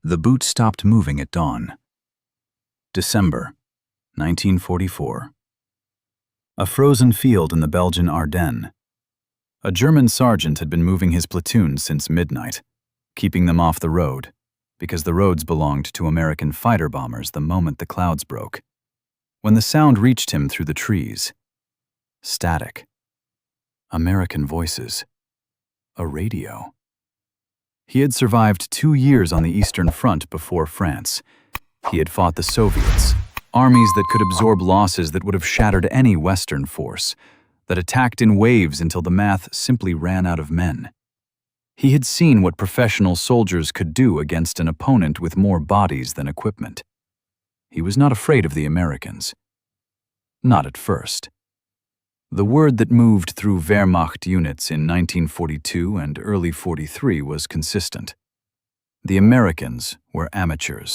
The boot stopped moving at dawn. December, 1944. A frozen field in the Belgian Ardennes. A German sergeant had been moving his platoon since midnight, keeping them off the road, because the roads belonged to American fighter bombers the moment the clouds broke. When the sound reached him through the trees, static. American voices. A radio. He had survived 2 years on the Eastern Front before France. He had fought the Soviets, armies that could absorb losses that would have shattered any Western force, that attacked in waves until the math simply ran out of men. He had seen what professional soldiers could do against an opponent with more bodies than equipment. He was not afraid of the Americans. Not at first. The word that moved through Wehrmacht units in 1942 and early 43 was consistent. The Americans were amateurs.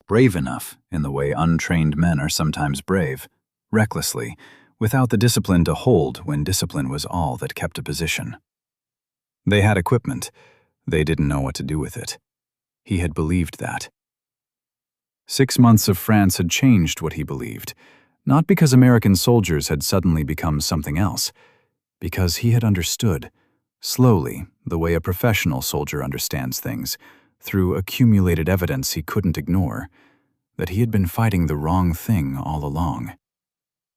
Brave enough, in the way untrained men are sometimes brave, recklessly, without the discipline to hold when discipline was all that kept a position. They had equipment. They didn't know what to do with it. He had believed that. 6 months of France had changed what he believed, not because American soldiers had suddenly become something else, because he had understood, slowly, the way a professional soldier understands things, through accumulated evidence he couldn't ignore, that he had been fighting the wrong thing all along.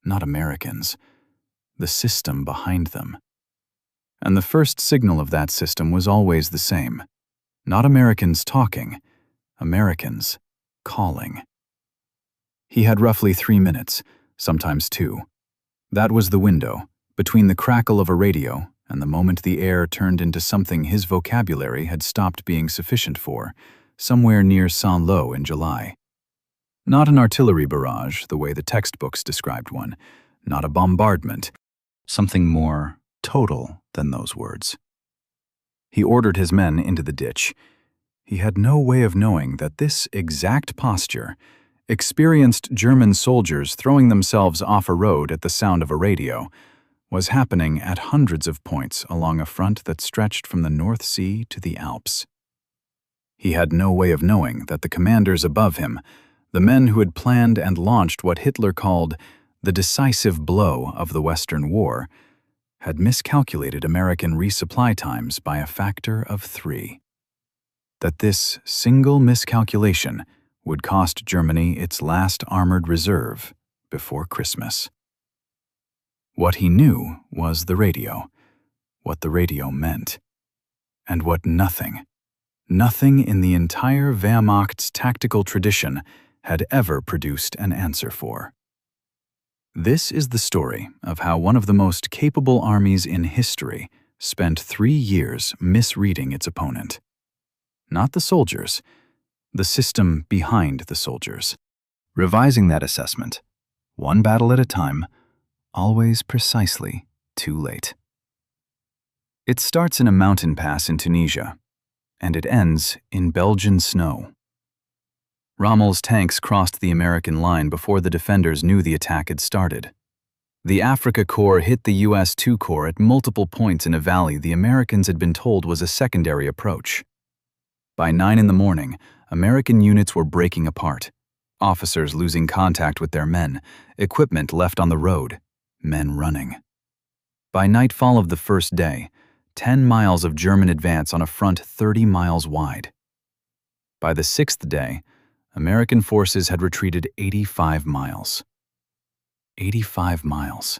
Not Americans. The system behind them. And the first signal of that system was always the same. Not Americans talking, Americans calling. He had roughly 3 minutes, sometimes 2. That was the window, between the crackle of a radio and the moment the air turned into something his vocabulary had stopped being sufficient for, somewhere near Saint-Lô in July. Not an artillery barrage, the way the textbooks described one, not a bombardment, something more total than those words. He ordered his men into the ditch. He had no way of knowing that this exact posture, experienced German soldiers throwing themselves off a road at the sound of a radio, was happening at hundreds of points along a front that stretched from the North Sea to the Alps. He had no way of knowing that the commanders above him, the men who had planned and launched what Hitler called the decisive blow of the Western War, had miscalculated American resupply times by a factor of 3. That this single miscalculation would cost Germany its last armored reserve before Christmas. What he knew was the radio, what the radio meant, and what nothing in the entire Wehrmacht's tactical tradition had ever produced an answer for. This is the story of how one of the most capable armies in history spent 3 years misreading its opponent. Not the soldiers, the system behind the soldiers. Revising that assessment, one battle at a time, always precisely too late. It starts in a mountain pass in Tunisia, and it ends in Belgian snow. Rommel's tanks crossed the American line before the defenders knew the attack had started. The Afrika Corps hit the U.S. II Corps at multiple points in a valley the Americans had been told was a secondary approach. By 9 in the morning, American units were breaking apart, officers losing contact with their men, equipment left on the road, men running. By nightfall of the first day, 10 miles of German advance on a front 30 miles wide. By the 6th day, American forces had retreated 85 miles. 85 miles.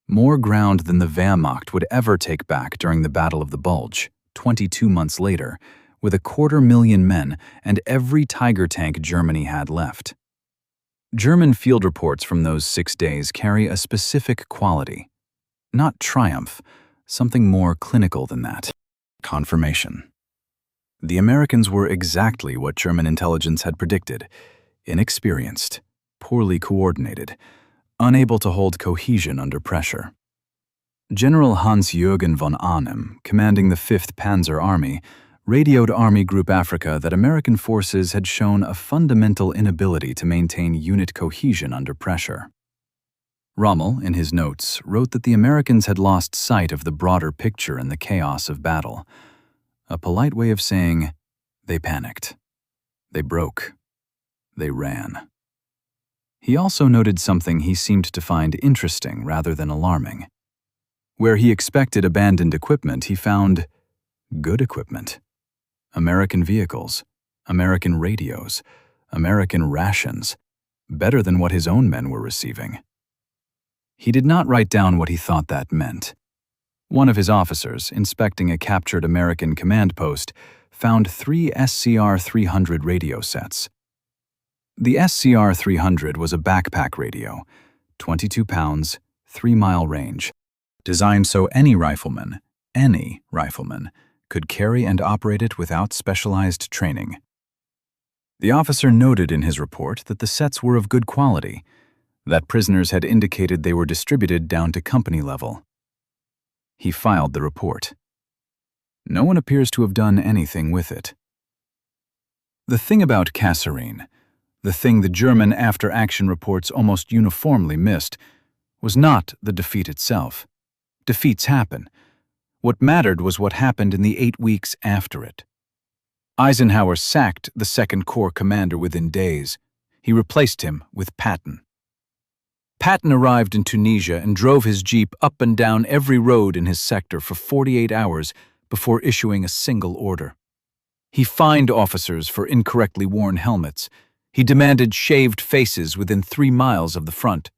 More ground than the Wehrmacht would ever take back during the Battle of the Bulge, 22 months later, with 250,000 men and every Tiger tank Germany had left. German field reports from those 6 days carry a specific quality. Not triumph, something more clinical than that. Confirmation. The Americans were exactly what German intelligence had predicted: inexperienced, poorly coordinated, unable to hold cohesion under pressure. General Hans-Jürgen von Arnim, commanding the 5th Panzer Army, radioed Army Group Africa that American forces had shown a fundamental inability to maintain unit cohesion under pressure. Rommel, in his notes, wrote that the Americans had lost sight of the broader picture in the chaos of battle. A polite way of saying, they panicked. They broke. They ran. He also noted something he seemed to find interesting rather than alarming. Where he expected abandoned equipment, he found good equipment. American vehicles, American radios, American rations, better than what his own men were receiving. He did not write down what he thought that meant. One of his officers, inspecting a captured American command post, found 3 SCR-300 radio sets. The SCR-300 was a backpack radio, 22 pounds, 3-mile range, designed so any rifleman, could carry and operate it without specialized training. The officer noted in his report that the sets were of good quality, that prisoners had indicated they were distributed down to company level. He filed the report. No one appears to have done anything with it. The thing about Kasserine, the thing the German after-action reports almost uniformly missed, was not the defeat itself. Defeats happen. What mattered was what happened in the 8 weeks after it. Eisenhower sacked the Second Corps commander within days. He replaced him with Patton. Patton arrived in Tunisia and drove his jeep up and down every road in his sector for 48 hours before issuing a single order. He fined officers for incorrectly worn helmets. He demanded shaved faces within 3 miles of the front.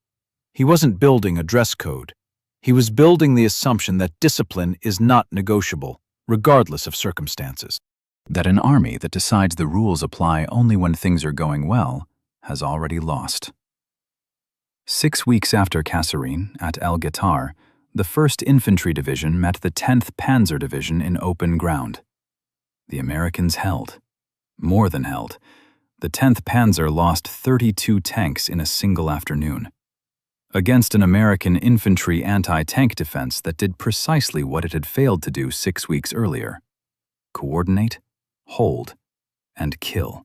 He wasn't building a dress code. He was building the assumption that discipline is not negotiable, regardless of circumstances. That an army that decides the rules apply only when things are going well has already lost. 6 weeks after Kasserine, at El Guitar, the 1st Infantry Division met the 10th Panzer Division in open ground. The Americans held. More than held. The 10th Panzer lost 32 tanks in a single afternoon. Against an American infantry anti-tank defense that did precisely what it had failed to do 6 weeks earlier: coordinate, hold, and kill.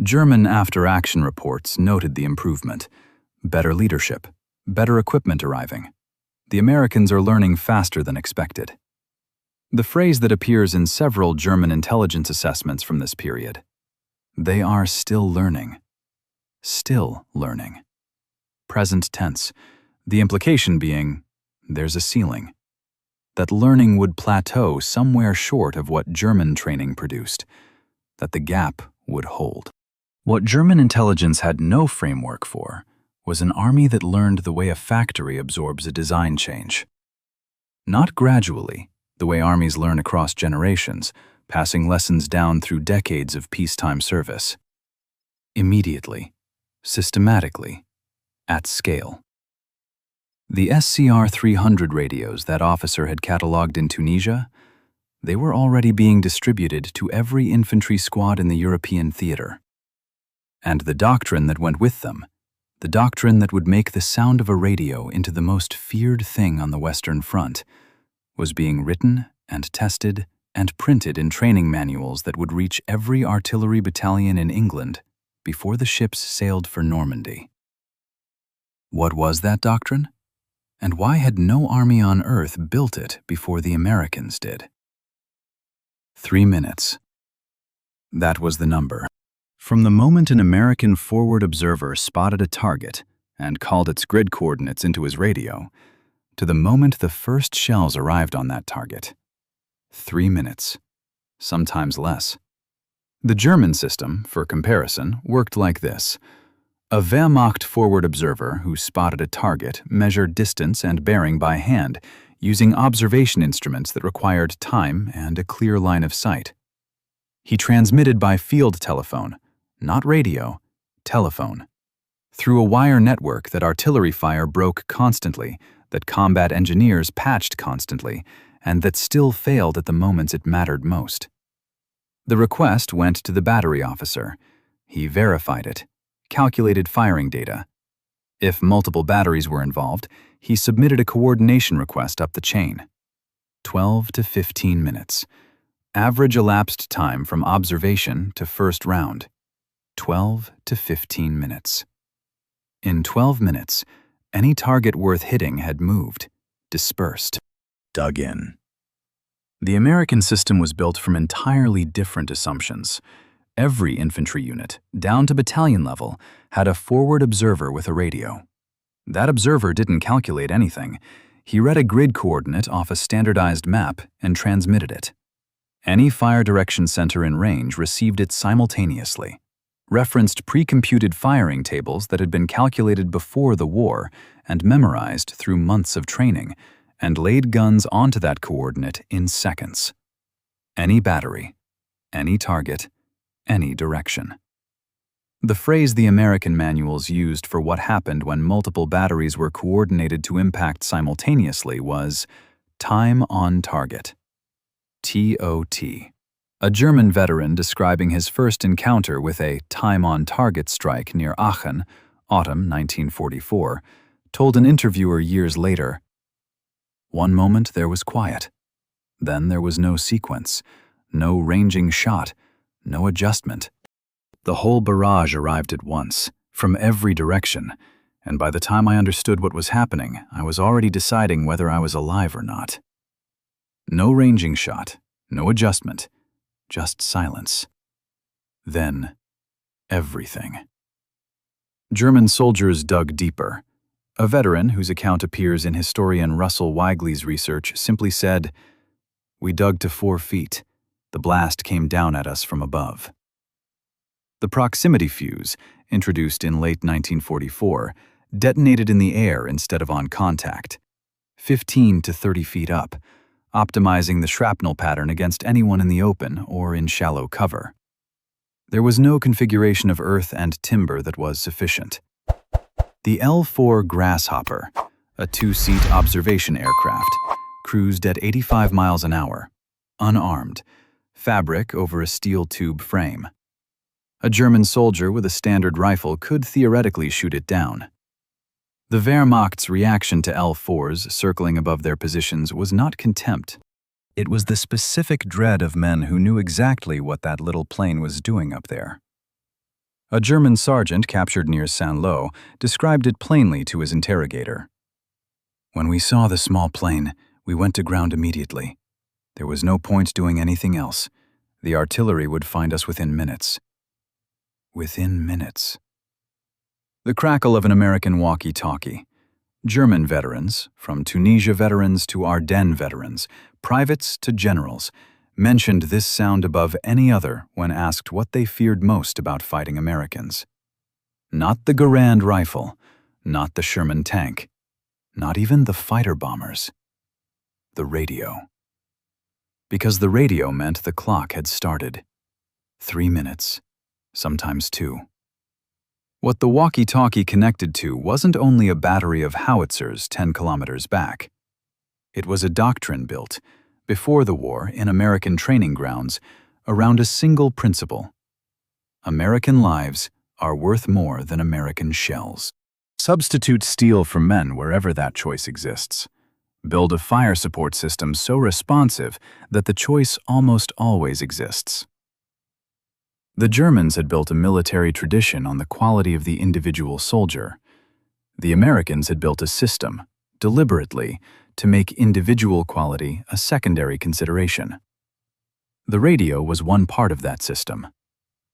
German after-action reports noted the improvement. Better leadership, better equipment arriving. The Americans are learning faster than expected. The phrase that appears in several German intelligence assessments from this period: they are still learning. Still learning. Present tense, the implication being, there's a ceiling. That learning would plateau somewhere short of what German training produced, that the gap would hold. What German intelligence had no framework for was an army that learned the way a factory absorbs a design change. Not gradually, the way armies learn across generations, passing lessons down through decades of peacetime service. Immediately, systematically, at scale. The SCR-300 radios that officer had catalogued in Tunisia, they were already being distributed to every infantry squad in the European theater. And the doctrine that went with them, the doctrine that would make the sound of a radio into the most feared thing on the Western Front, was being written and tested and printed in training manuals that would reach every artillery battalion in England before the ships sailed for Normandy. What was that doctrine? And why had no army on Earth built it before the Americans did? 3 minutes. That was the number. From the moment an American forward observer spotted a target and called its grid coordinates into his radio, to the moment the first shells arrived on that target. 3 minutes. Sometimes less. The German system, for comparison, worked like this. A Wehrmacht forward observer who spotted a target measured distance and bearing by hand, using observation instruments that required time and a clear line of sight. He transmitted by field telephone, not radio, telephone, through a wire network that artillery fire broke constantly, that combat engineers patched constantly, and that still failed at the moments it mattered most. The request went to the battery officer. He verified it, calculated firing data. If multiple batteries were involved, he submitted a coordination request up the chain. 12 to 15 minutes. Average elapsed time from observation to first round. 12 to 15 minutes. In 12 minutes, any target worth hitting had moved, dispersed, dug in. The American system was built from entirely different assumptions. Every infantry unit, down to battalion level, had a forward observer with a radio. That observer didn't calculate anything. He read a grid coordinate off a standardized map and transmitted it. Any fire direction center in range received it simultaneously, referenced pre-computed firing tables that had been calculated before the war and memorized through months of training, and laid guns onto that coordinate in seconds. Any battery, any target, any direction. The phrase the American manuals used for what happened when multiple batteries were coordinated to impact simultaneously was time on target. TOT. A German veteran describing his first encounter with a time on target strike near Aachen, autumn 1944, told an interviewer years later, "One moment there was quiet. Then there was no sequence, no ranging shot, no adjustment. The whole barrage arrived at once, from every direction, and by the time I understood what was happening, I was already deciding whether I was alive or not. No ranging shot, no adjustment, just silence. Then, everything." German soldiers dug deeper. A veteran whose account appears in historian Russell Weigley's research simply said, "We dug to 4 feet. The blast came down at us from above." The proximity fuse, introduced in late 1944, detonated in the air instead of on contact, 15 to 30 feet up, optimizing the shrapnel pattern against anyone in the open or in shallow cover. There was no configuration of earth and timber that was sufficient. The L-4 Grasshopper, a 2-seat observation aircraft, cruised at 85 miles an hour, unarmed, fabric over a steel tube frame. A German soldier with a standard rifle could theoretically shoot it down. The Wehrmacht's reaction to L-4s circling above their positions was not contempt. It was the specific dread of men who knew exactly what that little plane was doing up there. A German sergeant captured near Saint-Lô described it plainly to his interrogator. "When we saw the small plane, we went to ground immediately. There was no point doing anything else. The artillery would find us within minutes." Within minutes. The crackle of an American walkie-talkie. German veterans, from Tunisia veterans to Ardennes veterans, privates to generals, mentioned this sound above any other when asked what they feared most about fighting Americans. Not the Garand rifle, not the Sherman tank, not even the fighter bombers. The radio. Because the radio meant the clock had started. 3 minutes. Sometimes 2. What the walkie-talkie connected to wasn't only a battery of howitzers 10 kilometers back. It was a doctrine built, before the war in American training grounds, around a single principle. American lives are worth more than American shells. Substitute steel for men wherever that choice exists. Build a fire support system so responsive that the choice almost always exists. The Germans had built a military tradition on the quality of the individual soldier. The Americans had built a system, deliberately, to make individual quality a secondary consideration. The radio was one part of that system.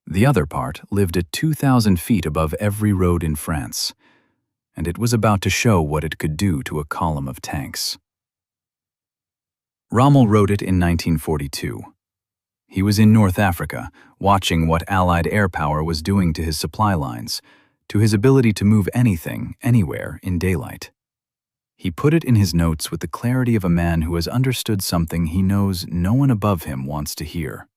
The other part lived at 2,000 feet above every road in France, and it was about to show what it could do to a column of tanks. Rommel wrote it in 1942. He was in North Africa, watching what Allied air power was doing to his supply lines, to his ability to move anything, anywhere, in daylight. He put it in his notes with the clarity of a man who has understood something he knows no one above him wants to hear.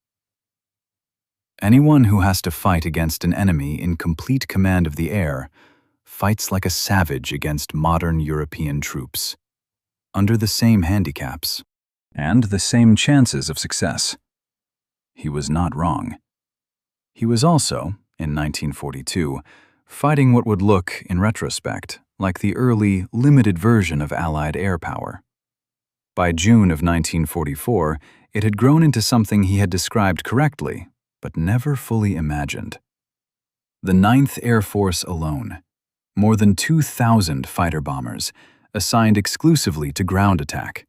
Anyone who has to fight against an enemy in complete command of the air fights like a savage against modern European troops, under the same handicaps and the same chances of success. He was not wrong. He was also, in 1942, fighting what would look, in retrospect, like the early, limited version of Allied air power. By June of 1944, it had grown into something he had described correctly, but never fully imagined. The 9th Air Force alone, more than 2,000 fighter bombers, assigned exclusively to ground attack,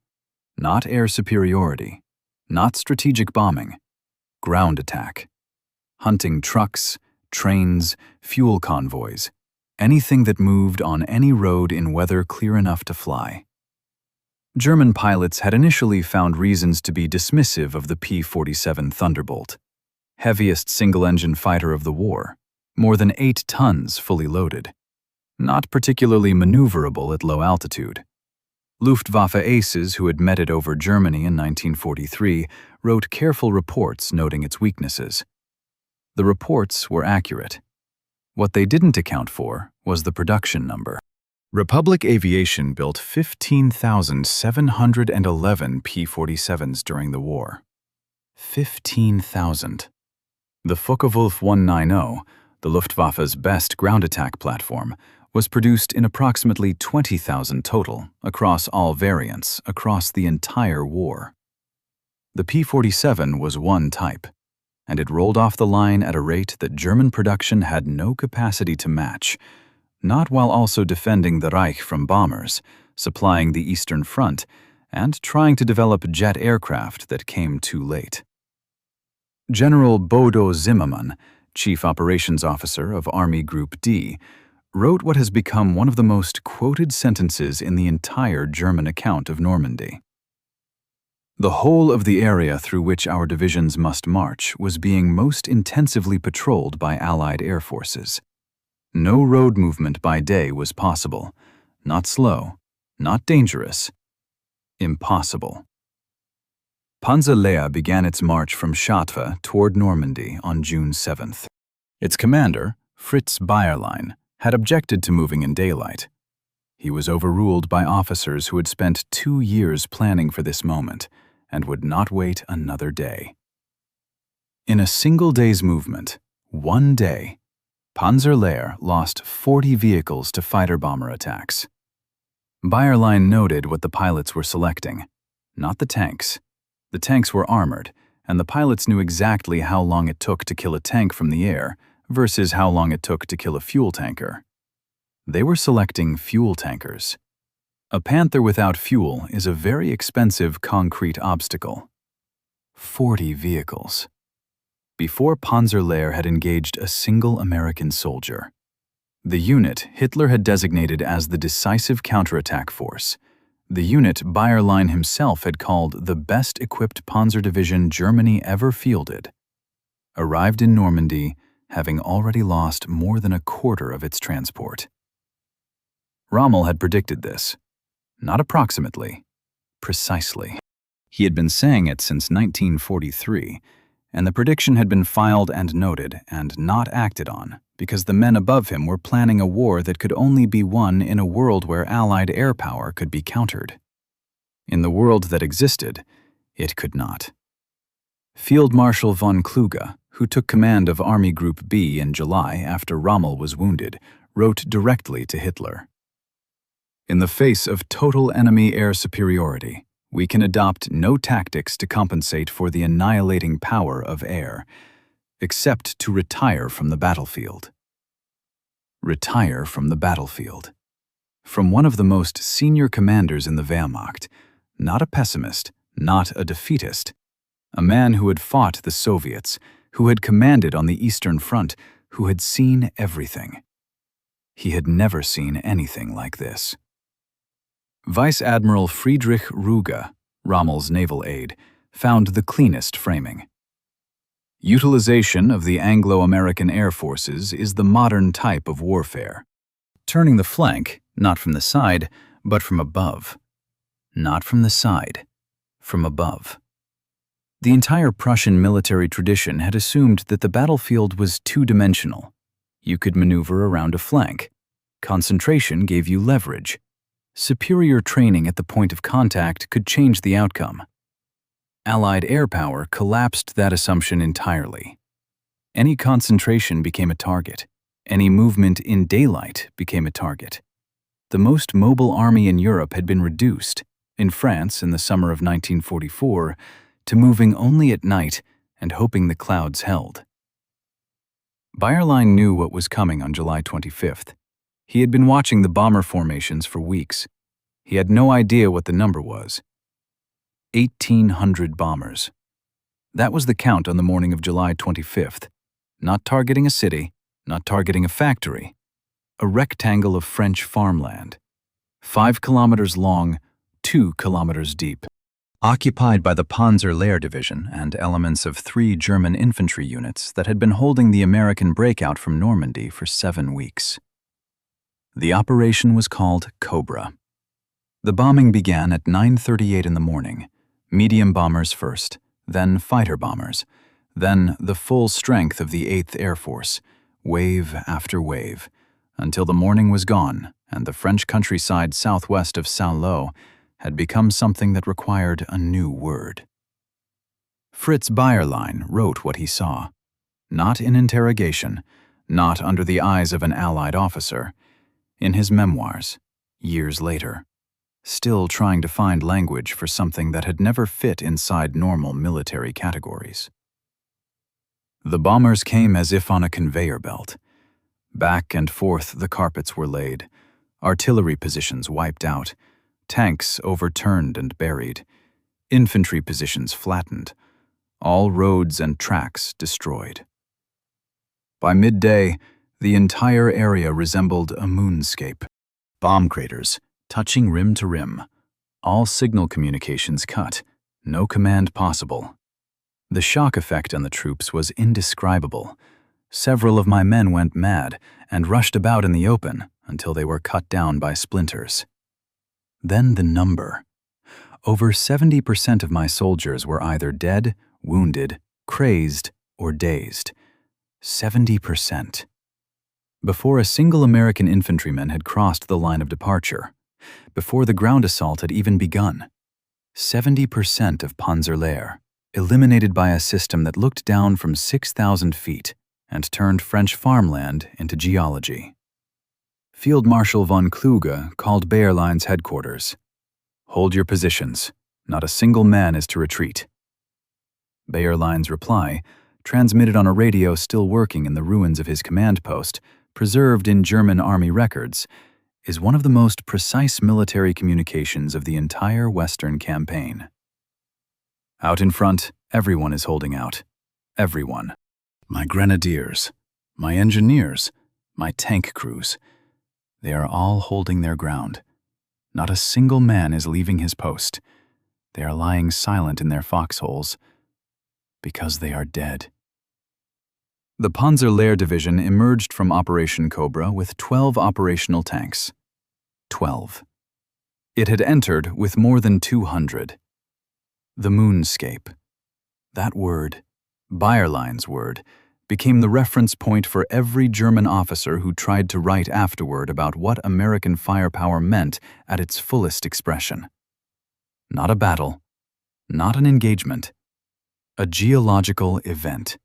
not air superiority, not strategic bombing, ground attack. hunting trucks, trains, fuel convoys, anything that moved on any road in weather clear enough to fly. German pilots had initially found reasons to be dismissive of the P-47 Thunderbolt, heaviest single-engine fighter of the war, more than 8 tons fully loaded, not particularly maneuverable at low altitude. Luftwaffe aces who had met it over Germany in 1943 wrote careful reports noting its weaknesses. The reports were accurate. What they didn't account for was the production number. Republic Aviation built 15,711 P-47s during the war. 15,000. The Focke-Wulf 190, the Luftwaffe's best ground attack platform, was produced in approximately 20,000 total across all variants across the entire war. The P-47 was one type, and it rolled off the line at a rate that German production had no capacity to match, not while also defending the Reich from bombers, supplying the Eastern Front, and trying to develop jet aircraft that came too late. General Bodo Zimmermann, Chief Operations Officer of Army Group D, wrote what has become one of the most quoted sentences in the entire German account of Normandy. The whole of the area through which our divisions must march was being most intensively patrolled by Allied air forces. No road movement by day was possible, not slow, not dangerous, impossible. Panzer Lehr began its march from Chartres toward Normandy on June 7th. Its commander, Fritz Bayerlein, had objected to moving in daylight. He was overruled by officers who had spent 2 years planning for this moment and would not wait another day. In a single day's movement, one day, Panzer Lehr lost 40 vehicles to fighter-bomber attacks. Bayerlein noted what the pilots were selecting, not the tanks. The tanks were armored, and the pilots knew exactly how long it took to kill a tank from the air versus how long it took to kill a fuel tanker. They were selecting fuel tankers. A Panther without fuel is a very expensive concrete obstacle. 40 vehicles. Before Panzer Lehr had engaged a single American soldier. The unit Hitler had designated as the decisive counterattack force, the unit Bayerlein himself had called the best-equipped Panzer Division Germany ever fielded, arrived in Normandy having already lost more than a quarter of its transport. Rommel had predicted this, not approximately, precisely. He had been saying it since 1943, and the prediction had been filed and noted and not acted on because the men above him were planning a war that could only be won in a world where Allied air power could be countered. In the world that existed, it could not. Field Marshal von Kluge, who took command of Army Group B in July after Rommel was wounded, wrote directly to Hitler. In the face of total enemy air superiority, we can adopt no tactics to compensate for the annihilating power of air, except to retire from the battlefield. Retire from the battlefield. From one of the most senior commanders in the Wehrmacht, not a pessimist, not a defeatist, a man who had fought the Soviets, who had commanded on the Eastern Front, who had seen everything. He had never seen anything like this. Vice Admiral Friedrich Ruge, Rommel's naval aide, found the cleanest framing. Utilization of the Anglo-American air forces is the modern type of warfare. Turning the flank, not from the side, but from above. Not from the side, from above. The entire Prussian military tradition had assumed that the battlefield was two-dimensional. You could maneuver around a flank. Concentration gave you leverage. Superior training at the point of contact could change the outcome. Allied air power collapsed that assumption entirely. Any concentration became a target. Any movement in daylight became a target. The most mobile army in Europe had been reduced, in France in the summer of 1944, to moving only at night and hoping the clouds held. Bayerlein knew what was coming on July 25th. He had been watching the bomber formations for weeks. He had no idea what the number was. 1,800 bombers. That was the count on the morning of July 25th. not targeting a city, not targeting a factory. A rectangle of French farmland, 5 kilometers long, 2 kilometers deep, occupied by the Panzer Lehr Division and elements of 3 German infantry units that had been holding the American breakout from Normandy for 7 weeks. The operation was called Cobra. The bombing began at 9:38 in the morning, medium bombers first, then fighter bombers, then the full strength of the 8th Air Force, wave after wave, until the morning was gone and the French countryside southwest of Saint-Lô had become something that required a new word. Fritz Bayerlein wrote what he saw, not in interrogation, not under the eyes of an Allied officer, in his memoirs, years later, still trying to find language for something that had never fit inside normal military categories. The bombers came as if on a conveyor belt. Back and forth the carpets were laid, artillery positions wiped out, tanks overturned and buried, infantry positions flattened, all roads and tracks destroyed. By midday, the entire area resembled a moonscape. Bomb craters, touching rim to rim, all signal communications cut, no command possible. The shock effect on the troops was indescribable. Several of my men went mad and rushed about in the open until they were cut down by splinters. Then the number. Over 70% of my soldiers were either dead, wounded, crazed, or dazed. 70%. Before a single American infantryman had crossed the line of departure, before the ground assault had even begun, 70% of Panzer Lehr, eliminated by a system that looked down from 6,000 feet and turned French farmland into geology. Field Marshal von Kluge called Bayerlein's headquarters. "Hold your positions. Not a single man is to retreat." Bayerlein's reply, transmitted on a radio still working in the ruins of his command post, preserved in German army records, is one of the most precise military communications of the entire Western campaign. Out in front, everyone is holding out. Everyone. My grenadiers, my engineers, my tank crews. They are all holding their ground. Not a single man is leaving his post. They are lying silent in their foxholes because they are dead. The Panzer Lehr Division emerged from Operation Cobra with 12 operational tanks. 12. It had entered with more than 200. The moonscape. That word, Bayerlein's word, became the reference point for every German officer who tried to write afterward about what American firepower meant at its fullest expression. Not a battle, not an engagement, a geological event,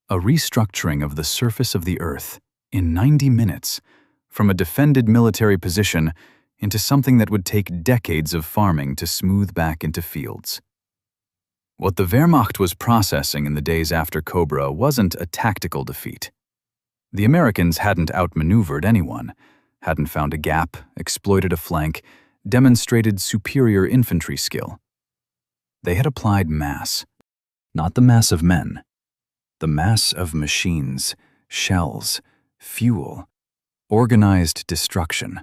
a restructuring of the surface of the Earth in 90 minutes, from a defended military position into something that would take decades of farming to smooth back into fields. What the Wehrmacht was processing in the days after Cobra wasn't a tactical defeat. The Americans hadn't outmaneuvered anyone, hadn't found a gap, exploited a flank, demonstrated superior infantry skill. They had applied mass, not the mass of men, the mass of machines, shells, fuel, organized destruction,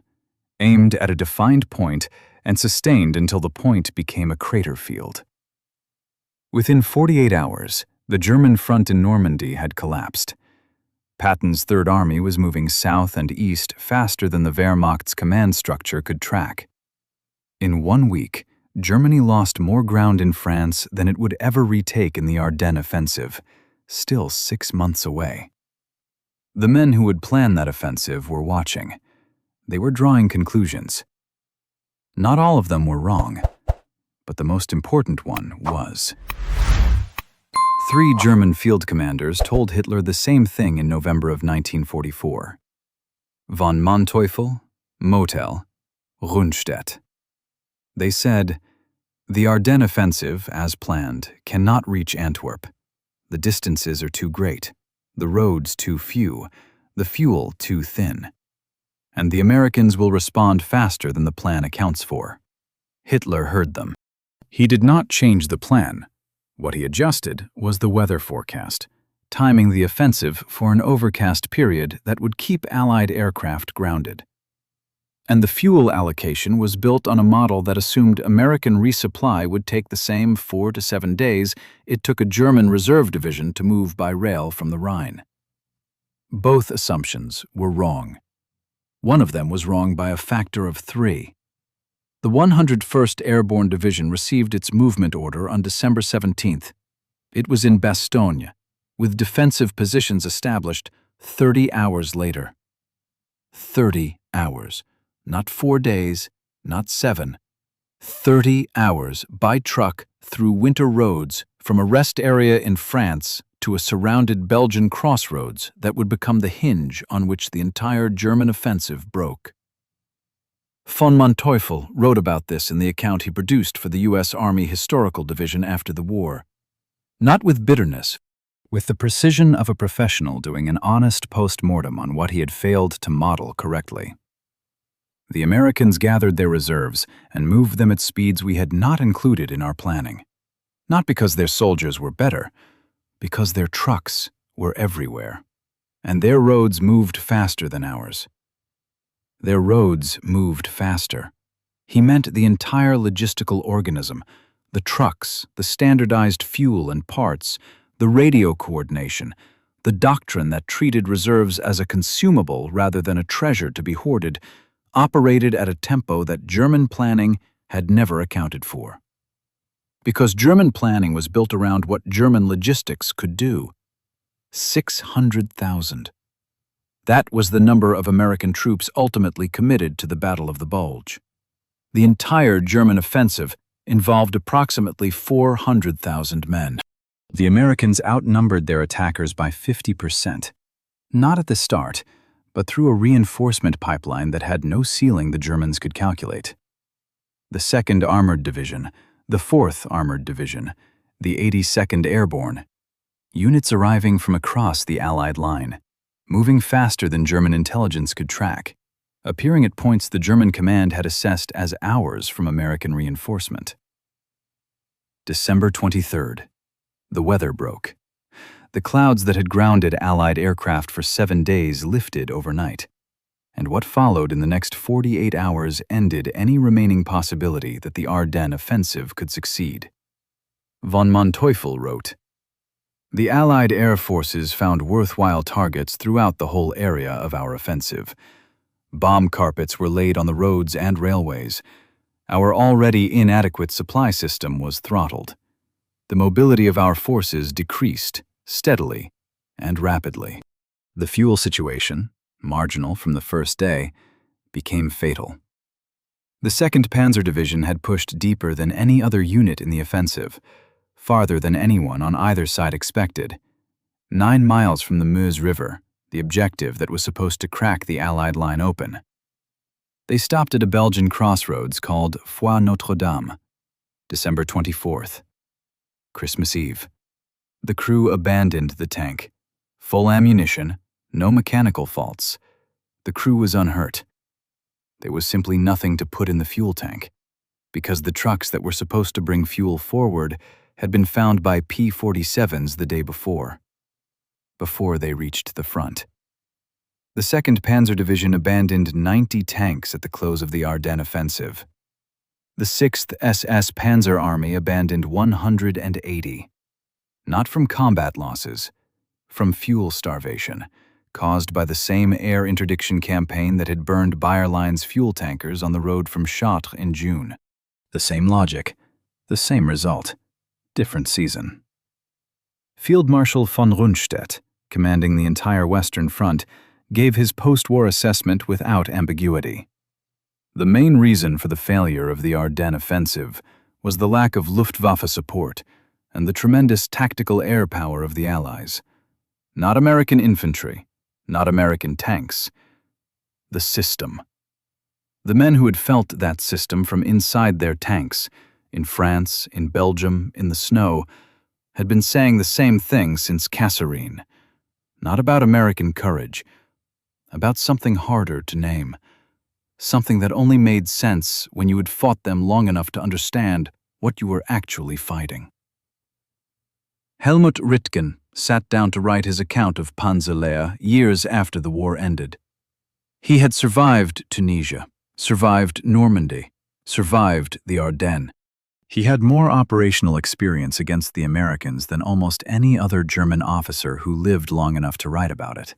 aimed at a defined point and sustained until the point became a crater field. Within 48 hours, the German front in Normandy had collapsed. Patton's Third Army was moving south and east faster than the Wehrmacht's command structure could track. In 1 week, Germany lost more ground in France than it would ever retake in the Ardennes offensive, still 6 months away. The men who would plan that offensive were watching. They were drawing conclusions. Not all of them were wrong, but the most important one was. 3 German field commanders told Hitler the same thing in November of 1944. Von Manteuffel, Motel, Rundstedt. They said, "The Ardennes offensive, as planned, cannot reach Antwerp. The distances are too great, the roads too few, the fuel too thin. And the Americans will respond faster than the plan accounts for." Hitler heard them. He did not change the plan. What he adjusted was the weather forecast, timing the offensive for an overcast period that would keep Allied aircraft grounded. And the fuel allocation was built on a model that assumed American resupply would take the same 4 to 7 days it took a German reserve division to move by rail from the Rhine. Both assumptions were wrong. One of them was wrong by a factor of 3. The 101st Airborne Division received its movement order on December 17th. It was in Bastogne, with defensive positions established 30 hours later. 30 hours. Not 4 days, not 7. 30 hours by truck through winter roads from a rest area in France to a surrounded Belgian crossroads that would become the hinge on which the entire German offensive broke. Von Manteuffel wrote about this in the account he produced for the U.S. Army Historical Division after the war. Not with bitterness, with the precision of a professional doing an honest post-mortem on what he had failed to model correctly. The Americans gathered their reserves and moved them at speeds we had not included in our planning. Not because their soldiers were better, because their trucks were everywhere, and their roads moved faster than ours. Their roads moved faster. He meant the entire logistical organism, the trucks, the standardized fuel and parts, the radio coordination, the doctrine that treated reserves as a consumable rather than a treasure to be hoarded, operated at a tempo that German planning had never accounted for. Because German planning was built around what German logistics could do. 600,000. That was the number of American troops ultimately committed to the Battle of the Bulge. The entire German offensive involved approximately 400,000 men. The Americans outnumbered their attackers by 50%. Not at the start, but through a reinforcement pipeline that had no ceiling the Germans could calculate. The 2nd Armored Division, the 4th Armored Division, the 82nd Airborne. Units arriving from across the Allied line, moving faster than German intelligence could track, appearing at points the German command had assessed as hours from American reinforcement. December 23rd. The weather broke. The clouds that had grounded Allied aircraft for 7 days lifted overnight, and what followed in the next 48 hours ended any remaining possibility that the Ardennes offensive could succeed. Von Manteuffel wrote, "The Allied air forces found worthwhile targets throughout the whole area of our offensive. Bomb carpets were laid on the roads and railways. Our already inadequate supply system was throttled. The mobility of our forces decreased steadily and rapidly. The fuel situation, marginal from the first day, became fatal. The 2nd Panzer Division had pushed deeper than any other unit in the offensive, farther than anyone on either side expected. 9 miles from the Meuse River, the objective that was supposed to crack the Allied line open. They stopped at a Belgian crossroads called Foix Notre Dame, December 24th, Christmas Eve. The crew abandoned the tank. Full ammunition, no mechanical faults. The crew was unhurt. There was simply nothing to put in the fuel tank, because the trucks that were supposed to bring fuel forward had been found by P-47s the day before they reached the front. The 2nd Panzer Division abandoned 90 tanks at the close of the Ardennes offensive. The 6th SS Panzer Army abandoned 180. Not from combat losses, from fuel starvation, caused by the same air interdiction campaign that had burned Bayerlein's fuel tankers on the road from Chartres in June. The same logic, the same result, different season. Field Marshal von Rundstedt, commanding the entire Western Front, gave his post-war assessment without ambiguity. The main reason for the failure of the Ardennes offensive was the lack of Luftwaffe support and the tremendous tactical air power of the Allies. Not American infantry, not American tanks. The system. The men who had felt that system from inside their tanks, in France, in Belgium, in the snow, had been saying the same thing since Kasserine. Not about American courage, about something harder to name. Something that only made sense when you had fought them long enough to understand what you were actually fighting. Helmut Rittgen, sat down to write his account of Panzer Lehr years after the war ended. He had survived Tunisia, survived Normandy, survived the Ardennes. He had more operational experience against the Americans than almost any other German officer who lived long enough to write about it.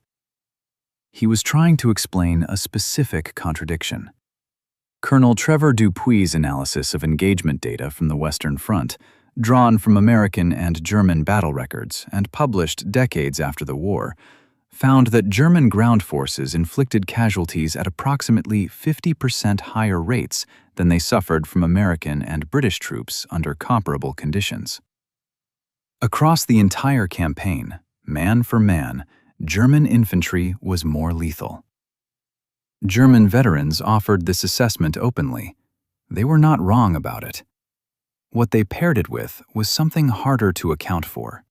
He was trying to explain a specific contradiction. Colonel Trevor Dupuy's analysis of engagement data from the Western Front, drawn from American and German battle records and published decades after the war, found that German ground forces inflicted casualties at approximately 50% higher rates than they suffered from American and British troops under comparable conditions. Across the entire campaign, man for man, German infantry was more lethal. German veterans offered this assessment openly. They were not wrong about it. What they paired it with was something harder to account for.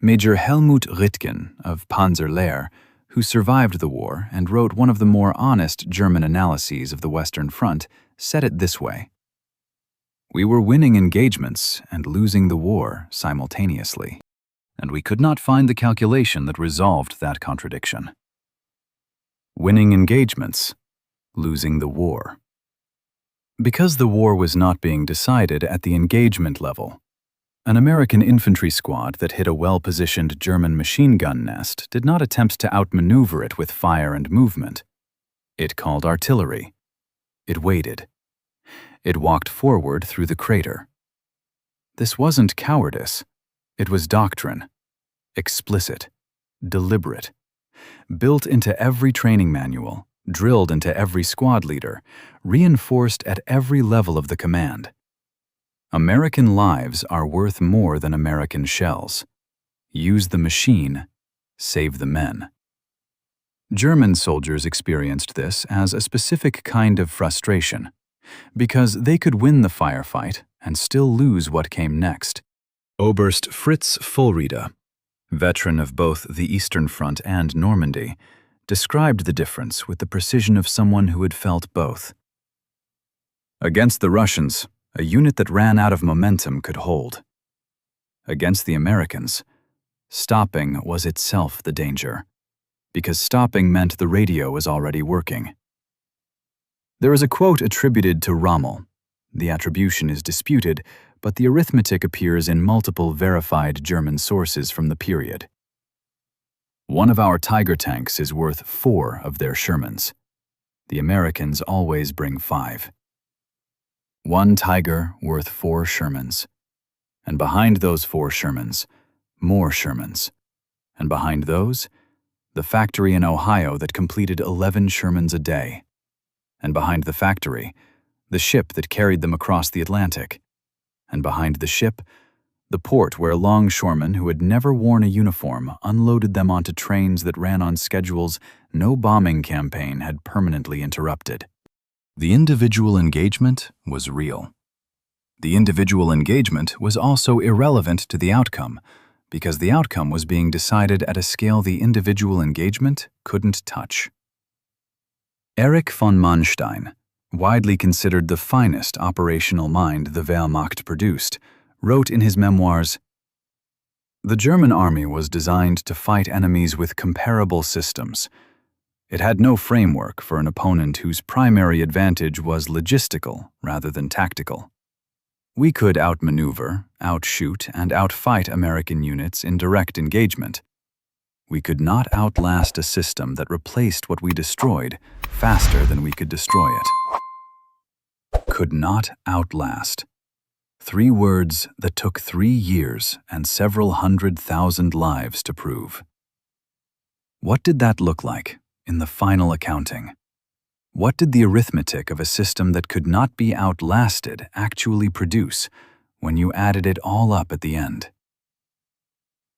Major Helmut Rittgen of Panzer Lehr, who survived the war and wrote one of the more honest German analyses of the Western Front, said it this way: "We were winning engagements and losing the war simultaneously, and we could not find the calculation that resolved that contradiction." Winning engagements, losing the war. Because the war was not being decided at the engagement level, an American infantry squad that hit a well-positioned German machine gun nest did not attempt to outmaneuver it with fire and movement. It called artillery. It waited. It walked forward through the crater. This wasn't cowardice. It was doctrine. Explicit. Deliberate. Built into every training manual, drilled into every squad leader, reinforced at every level of the command. American lives are worth more than American shells. Use the machine, save the men. German soldiers experienced this as a specific kind of frustration, because they could win the firefight and still lose what came next. Oberst Fritz Bayerlein, veteran of both the Eastern Front and Normandy, described the difference with the precision of someone who had felt both. Against the Russians, a unit that ran out of momentum could hold. Against the Americans, stopping was itself the danger, because stopping meant the radio was already working. There is a quote attributed to Rommel. The attribution is disputed, but the arithmetic appears in multiple verified German sources from the period. One of our Tiger tanks is worth 4 of their Shermans. The Americans always bring 5. One Tiger worth 4 Shermans. And behind those 4 Shermans, more Shermans. And behind those, the factory in Ohio that completed 11 Shermans a day. And behind the factory, the ship that carried them across the Atlantic. And behind the ship, the port where longshoremen who had never worn a uniform unloaded them onto trains that ran on schedules no bombing campaign had permanently interrupted. The individual engagement was real. The individual engagement was also irrelevant to the outcome, because the outcome was being decided at a scale the individual engagement couldn't touch. Erich von Manstein, widely considered the finest operational mind the Wehrmacht produced, wrote in his memoirs, "The German army was designed to fight enemies with comparable systems. It had no framework for an opponent whose primary advantage was logistical rather than tactical. We could outmaneuver, outshoot, and outfight American units in direct engagement. We could not outlast a system that replaced what we destroyed faster than we could destroy it. Could not outlast. 3 words that took 3 years and several 100,000 lives to prove. What did that look like in the final accounting? What did the arithmetic of a system that could not be outlasted actually produce when you added it all up at the end?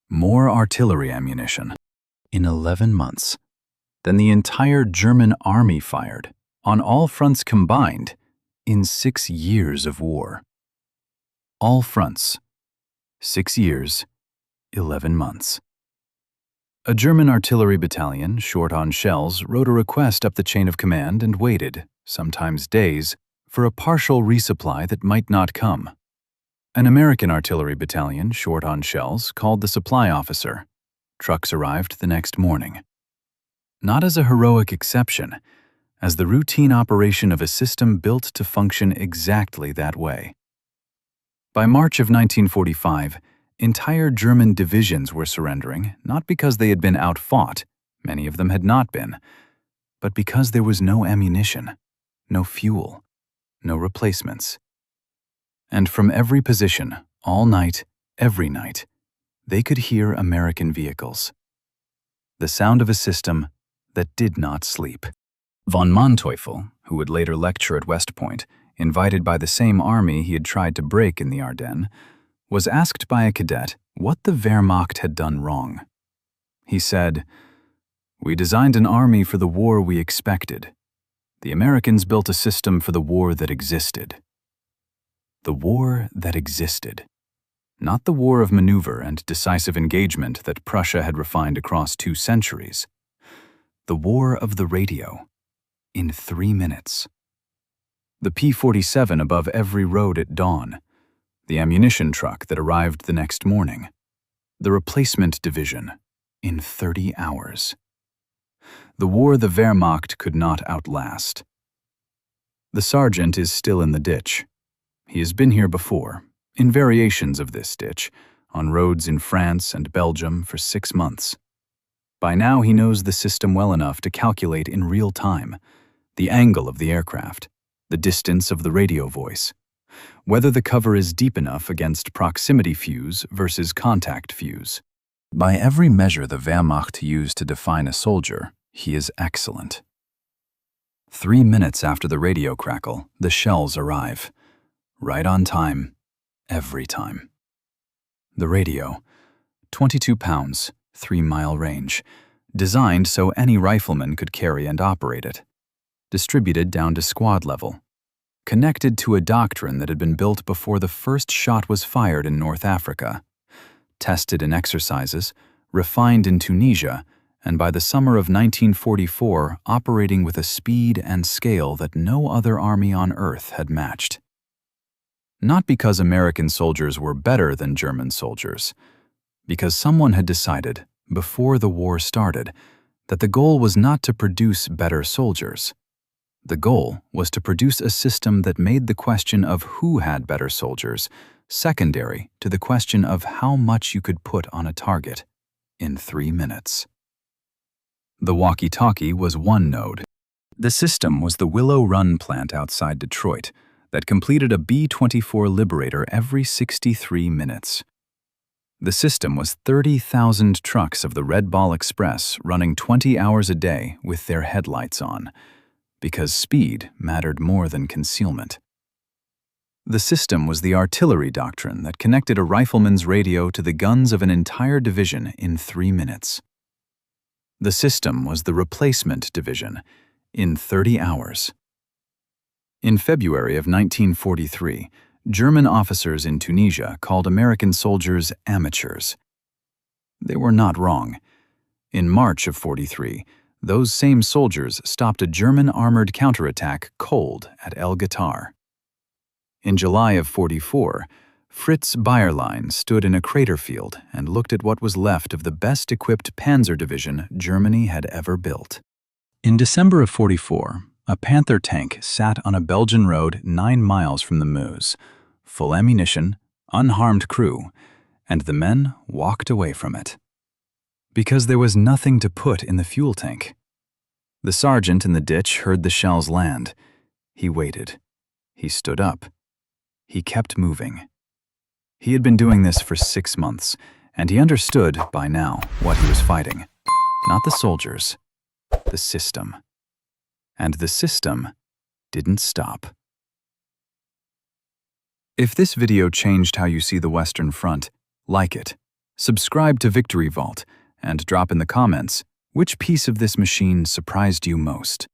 More artillery ammunition in 11 months than the entire German army fired, on all fronts combined, in 6 years of war. All fronts, 6 years, 11 months. A German artillery battalion, short on shells, wrote a request up the chain of command and waited, sometimes days, for a partial resupply that might not come. An American artillery battalion, short on shells, called the supply officer. Trucks arrived the next morning. Not as a heroic exception, as the routine operation of a system built to function exactly that way. By March of 1945, entire German divisions were surrendering, not because they had been outfought, many of them had not been, but because there was no ammunition, no fuel, no replacements. And from every position, all night, every night, they could hear American vehicles. The sound of a system that did not sleep. Von Manteuffel, who would later lecture at West Point, invited by the same army he had tried to break in the Ardennes, was asked by a cadet what the Wehrmacht had done wrong. He said, "We designed an army for the war we expected. The Americans built a system for the war that existed." The war that existed. Not the war of maneuver and decisive engagement that Prussia had refined across 2 centuries. The war of the radio. In 3 minutes. The P-47 above every road at dawn. The ammunition truck that arrived the next morning. The replacement division. In 30 hours. The war the Wehrmacht could not outlast. The sergeant is still in the ditch. He has been here before, in variations of this ditch, on roads in France and Belgium for 6 months. By now he knows the system well enough to calculate in real time the angle of the aircraft, the distance of the radio voice, whether the cover is deep enough against proximity fuse versus contact fuse. By every measure the Wehrmacht used to define a soldier, he is excellent. 3 minutes after the radio crackle, the shells arrive. Right on time, every time. The radio, 22 pounds, 3-mile range, designed so any rifleman could carry and operate it. Distributed down to squad level. Connected to a doctrine that had been built before the first shot was fired in North Africa. Tested in exercises, refined in Tunisia, and by the summer of 1944 operating with a speed and scale that no other army on earth had matched. Not because American soldiers were better than German soldiers, because someone had decided, before the war started, that the goal was not to produce better soldiers. The goal was to produce a system that made the question of who had better soldiers secondary to the question of how much you could put on a target in 3 minutes. The walkie-talkie was one node. The system was the Willow Run plant outside Detroit that completed a B-24 Liberator every 63 minutes. The system was 30,000 trucks of the Red Ball Express running 20 hours a day with their headlights on, because speed mattered more than concealment. The system was the artillery doctrine that connected a rifleman's radio to the guns of an entire division in 3 minutes. The system was the replacement division in 30 hours. In February of 1943, German officers in Tunisia called American soldiers amateurs. They were not wrong. In March of 43, those same soldiers stopped a German armored counterattack cold at El Ghatar. In July of 44, Fritz Bayerlein stood in a crater field and looked at what was left of the best-equipped Panzer Division Germany had ever built. In December of 44, a Panther tank sat on a Belgian road 9 miles from the Meuse, full ammunition, unharmed crew, and the men walked away from it. Because there was nothing to put in the fuel tank. The sergeant in the ditch heard the shells land. He waited. He stood up. He kept moving. He had been doing this for 6 months, and he understood, by now, what he was fighting. Not the soldiers, the system. And the system didn't stop. If this video changed how you see the Western Front, like it, subscribe to Victory Vault, and drop in the comments which piece of this machine surprised you most.